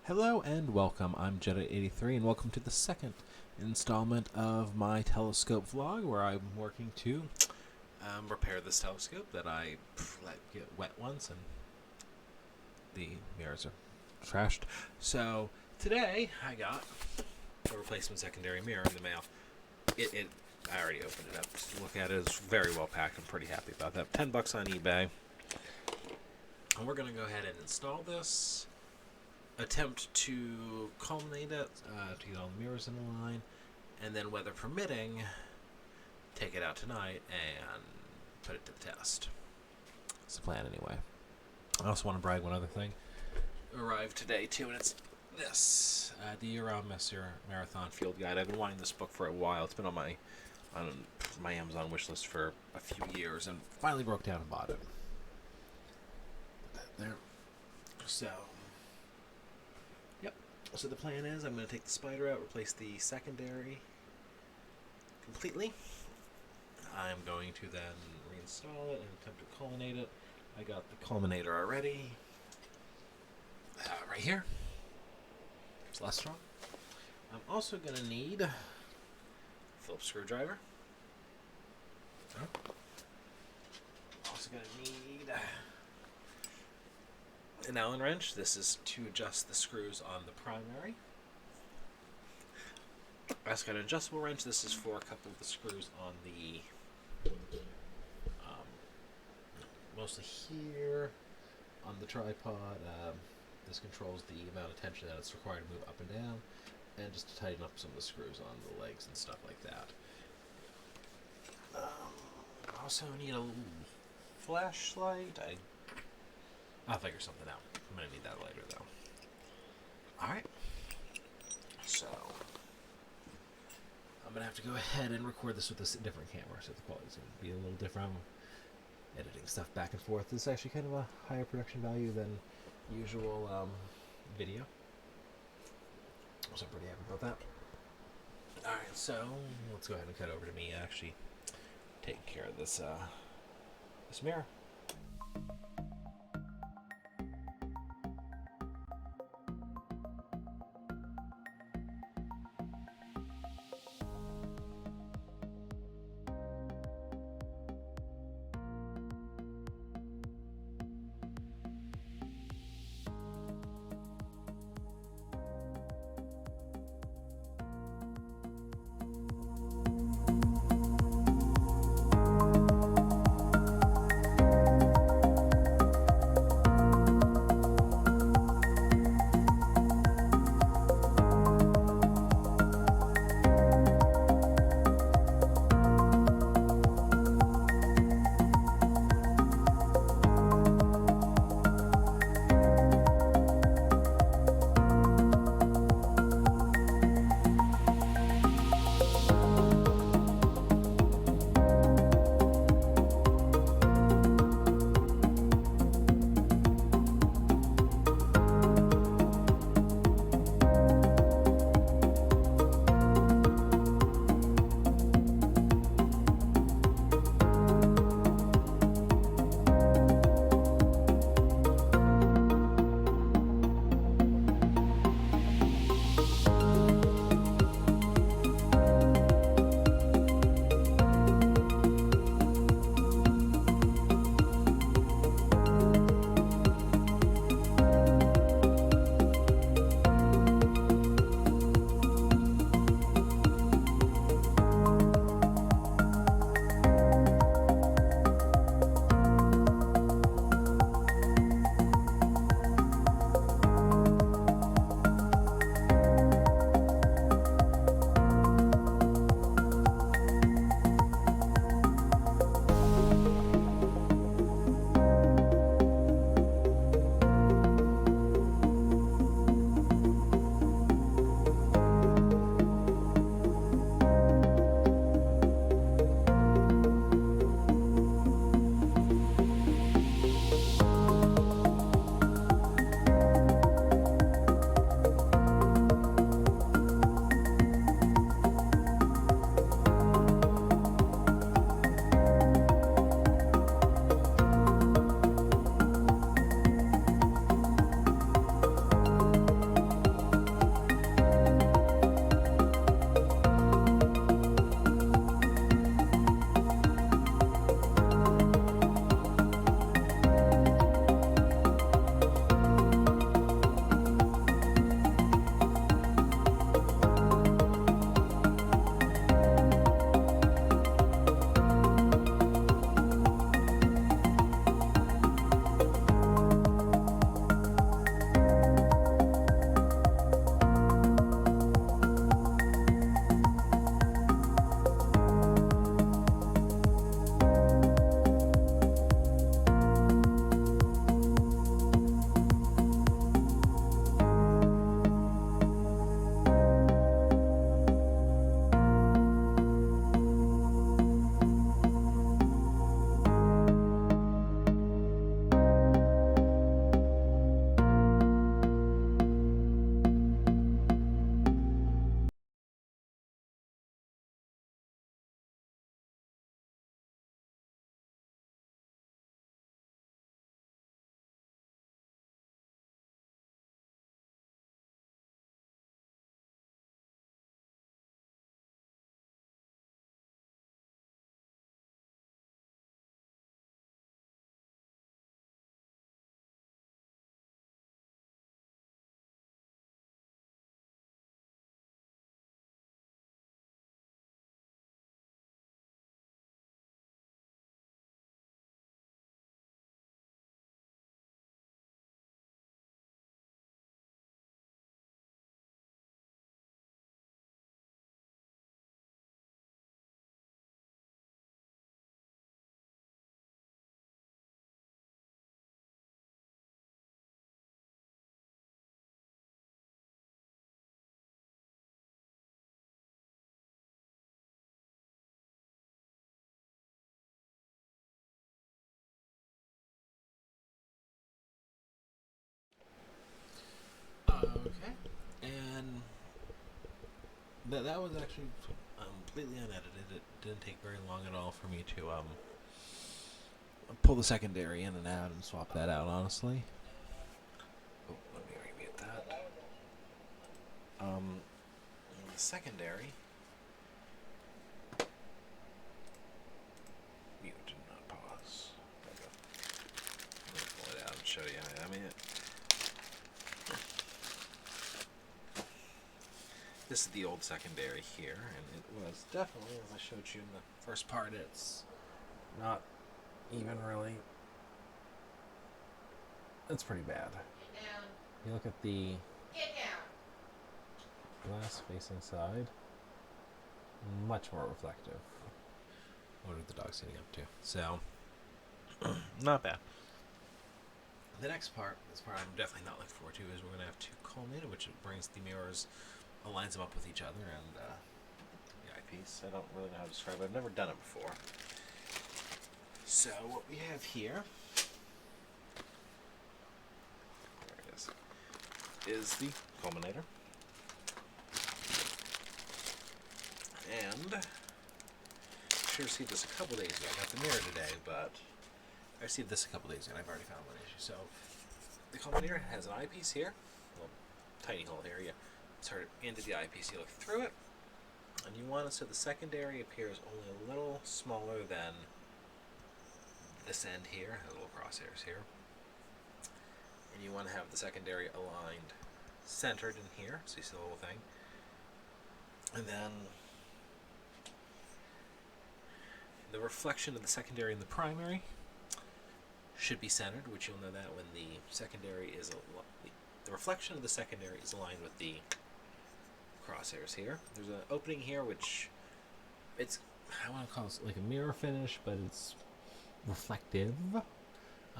Hello and welcome. I'm Jedi83 and welcome to the second installment of my telescope vlog where I'm working to repair this telescope that I let get wet once and the mirrors are trashed. So today I got a replacement secondary mirror in the mail. I already opened it up to look at it. It's very well packed. I'm pretty happy about that. $10 on eBay. And we're going to go ahead and install this. Attempt to culminate it, to get all the mirrors in line, and then, weather permitting, take it out tonight and put it to the test. That's the plan anyway. I also want to brag one other thing. Arrived today too, and it's this, the Year-Round Marathon Field Guide. I've been wanting this book for a while. It's been on my Amazon wish list for a few years, and finally broke down and bought it. Put that there. So the plan is I'm going to take the spider out, replace the secondary completely. I'm going to then reinstall it and attempt to culminate it. I got the culminator already. Right here. It's less strong. I'm also going to need a Phillips screwdriver. Also going to need an Allen wrench. This is to adjust the screws on the primary. I also got an adjustable wrench. This is for a couple of the screws on the mostly here on the tripod. This controls the amount of tension that it's required to move up and down, and just to tighten up some of the screws on the legs and stuff like that. I also need a flashlight. I'll figure something out. I'm going to need that later, though. Alright. So, I'm going to have to go ahead and record this with a different camera, so the quality's going to be a little different. I'm editing stuff back and forth. This is actually kind of a higher production value than usual video. So I'm pretty happy about that. Alright, so let's go ahead and cut over to me actually taking care of this mirror. that was actually completely unedited. It didn't take very long at all for me to pull the secondary in and out and swap that out, honestly. Oh, let me remute that. The secondary. Mute, not pause. There we go. Let me pull it out and show you. I mean, this is the old secondary here, and it was definitely, as I showed you in the first part, it's not even really. It's pretty bad. You look at the glass facing side, much more reflective. What are the dogs getting up to? So, not bad. The next part, this part I'm definitely not looking forward to, is we're going to have to culminate, which brings the mirrors, aligns them up with each other, and the eyepiece. I don't really know how to describe it. I've never done it before. So, what we have here, there it is the culminator. And I should have received this a couple days ago. I got the mirror today, but I received this a couple days ago and I've already found one issue. So the culminator has an eyepiece here, a little tiny hole here. You insert it into the eyepiece, you look through it, and you want it so the secondary appears only a little smaller than this end here, has little crosshairs here. And you want to have the secondary aligned, centered in here, so you see the whole thing. And then the reflection of the secondary and the primary should be centered, which you'll know that when the secondary is the reflection of the secondary is aligned with the crosshairs here. There's an opening here, which it's, I want to call it like a mirror finish, but it's reflective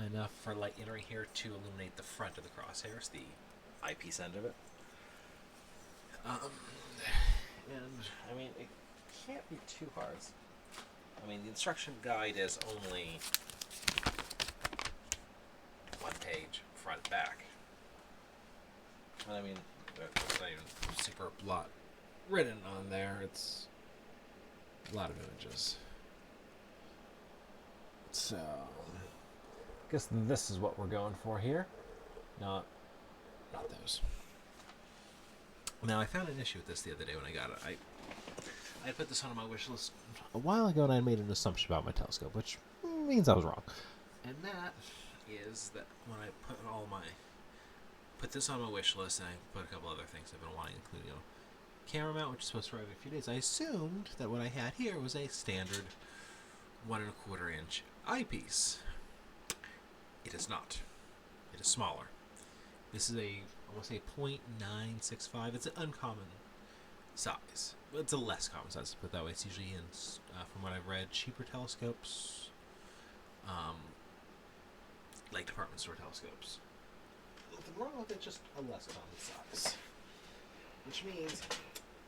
enough for light entering here to illuminate the front of the crosshairs, the eyepiece end of it. And I mean, it can't be too hard. I mean, the instruction guide is only one page, front, back. And I mean, there's not even super lot written on there. It's a lot of images. So, I guess this is what we're going for here. Not those. Now, I found an issue with this the other day when I got it. I put this on my wish list a while ago, and I made an assumption about my telescope, which means I was wrong. And that is that when I put this on my wish list, and I put a couple other things I've been wanting, including a camera mount, which is supposed to arrive in a few days. I assumed that what I had here was a standard 1 1/4 inch eyepiece. It is not. It is smaller. This is I want to say 0.965. It's an uncommon size. It's a less common size, to put it that way. It's usually in, from what I've read, cheaper telescopes, like department store telescopes. Nothing wrong with it, just a less common size. Which means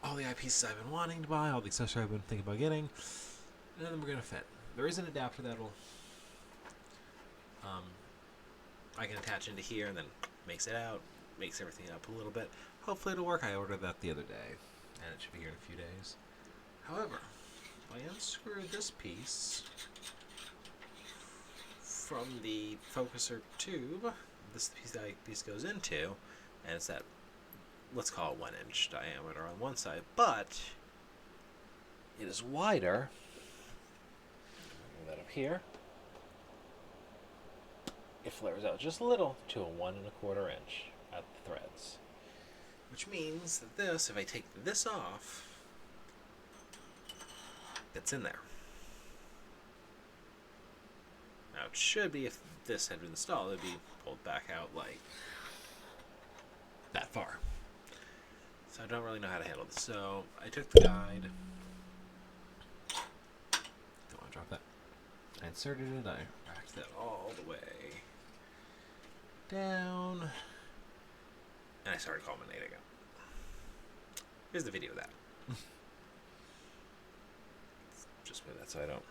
all the eyepieces I've been wanting to buy, all the accessories I've been thinking about getting, none of them are going to fit. There is an adapter that'll I can attach into here and then makes it out, makes everything up a little bit. Hopefully it'll work. I ordered that the other day, and it should be here in a few days. However, I unscrewed this piece from the focuser tube. This piece the eyepiece goes into, and it's that, let's call it 1 inch diameter on one side, but it is wider. Bring that up here. It flares out just a little to a 1 1/4 inch at the threads. Which means that this, if I take this off, it's in there. Now it should be, if this had been installed, it'd be pulled back out like that far. So I don't really know how to handle this. So I took the guide. Don't want to drop that. I inserted it, I racked that all the way down, and I started culminating it. Here's the video of that. Just move that so I don't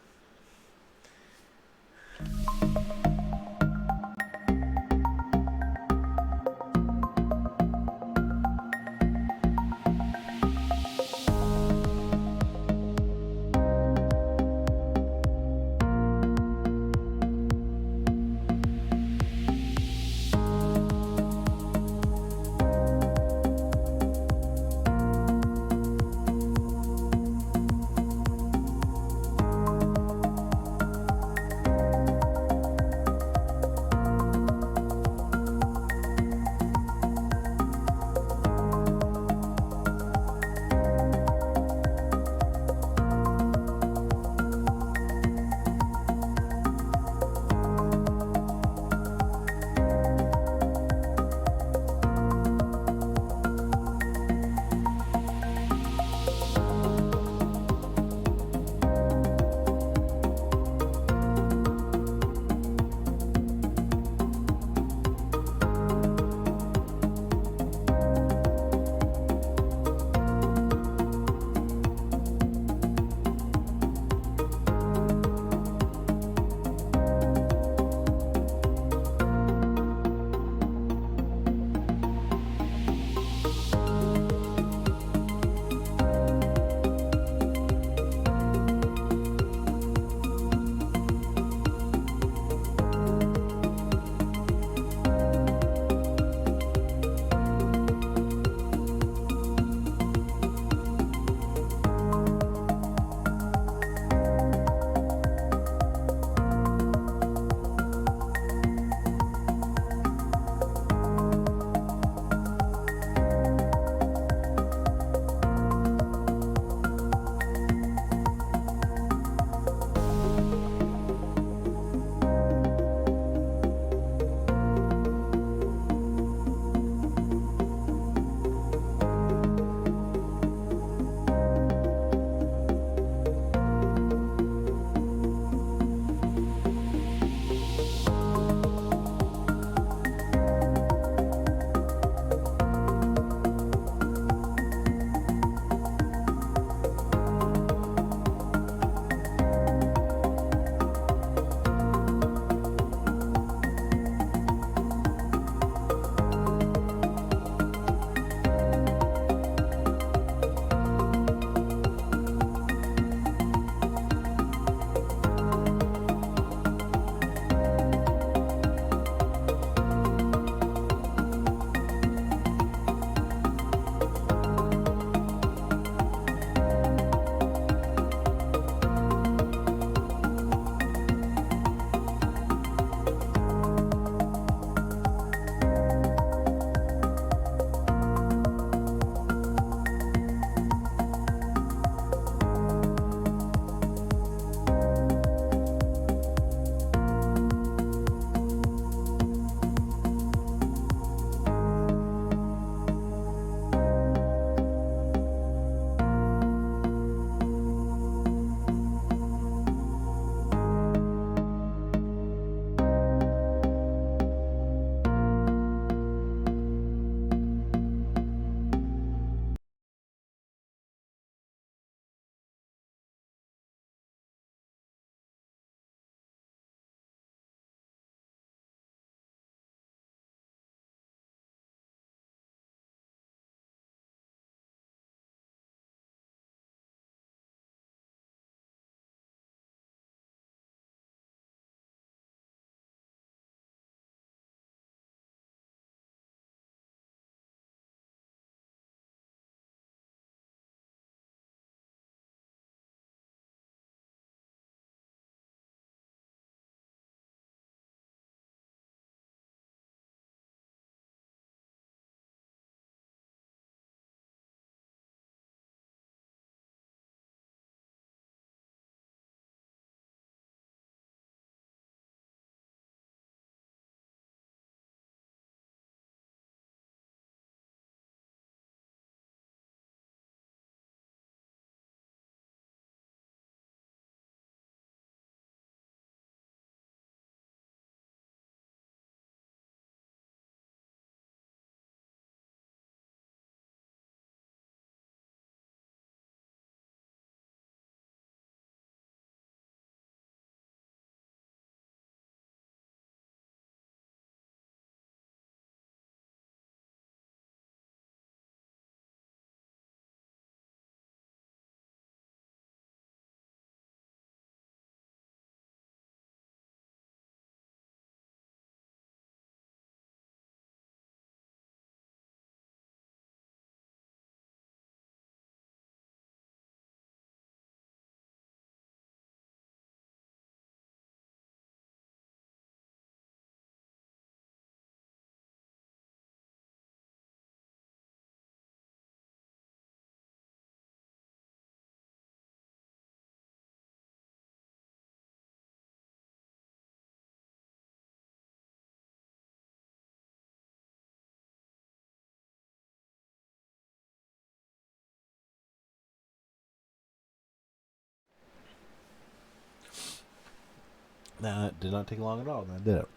That did not take long at all, that did it.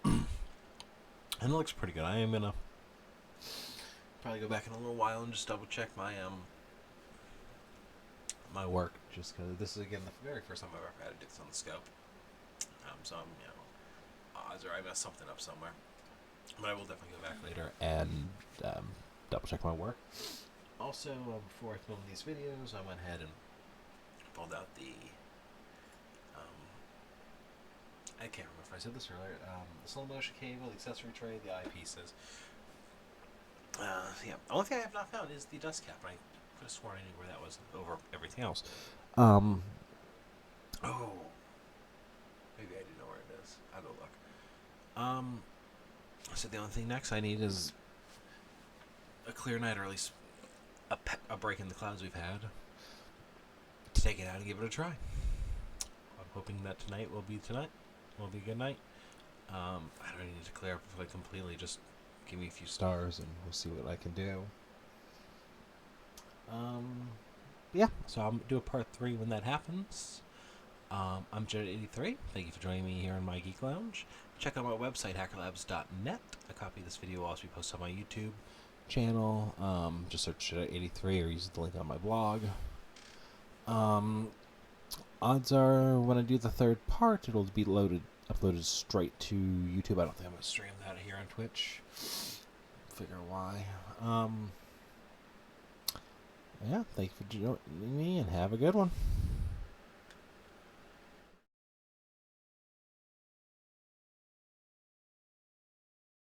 And it looks pretty good. I am gonna probably go back in a little while and just double check my work, just because this is again the very first time I've ever had to do this on the scope. So I'm, odds are I messed something up somewhere, but I will definitely go back later and double check my work. Also, before I filmed these videos, I went ahead and pulled out the I can't remember if I said this earlier. The slow motion cable, the accessory tray, the eyepieces. Yeah. The only thing I have not found is the dust cap. I could have sworn I knew where that was over everything else. Oh. Maybe I do know where it is. I'll go look. So the only thing next I need is a clear night, or at least a break in the clouds we've had, to take it out and give it a try. I'm hoping that tonight will be a good night. I don't need to clear up completely. Just give me a few stars and we'll see what I can do. Yeah, so I'll do a part 3 when that happens. I'm Jared83. Thank you for joining me here in my Geek Lounge. Check out my website, hackerlabs.net. A copy of this video will also be posted on my YouTube channel. Just search Jared83 or use the link on my blog. Odds are when I do the third part, it'll be uploaded straight to YouTube. I don't think I'm going to stream that here on Twitch. Figure why. Yeah, thank you for joining me and have a good one.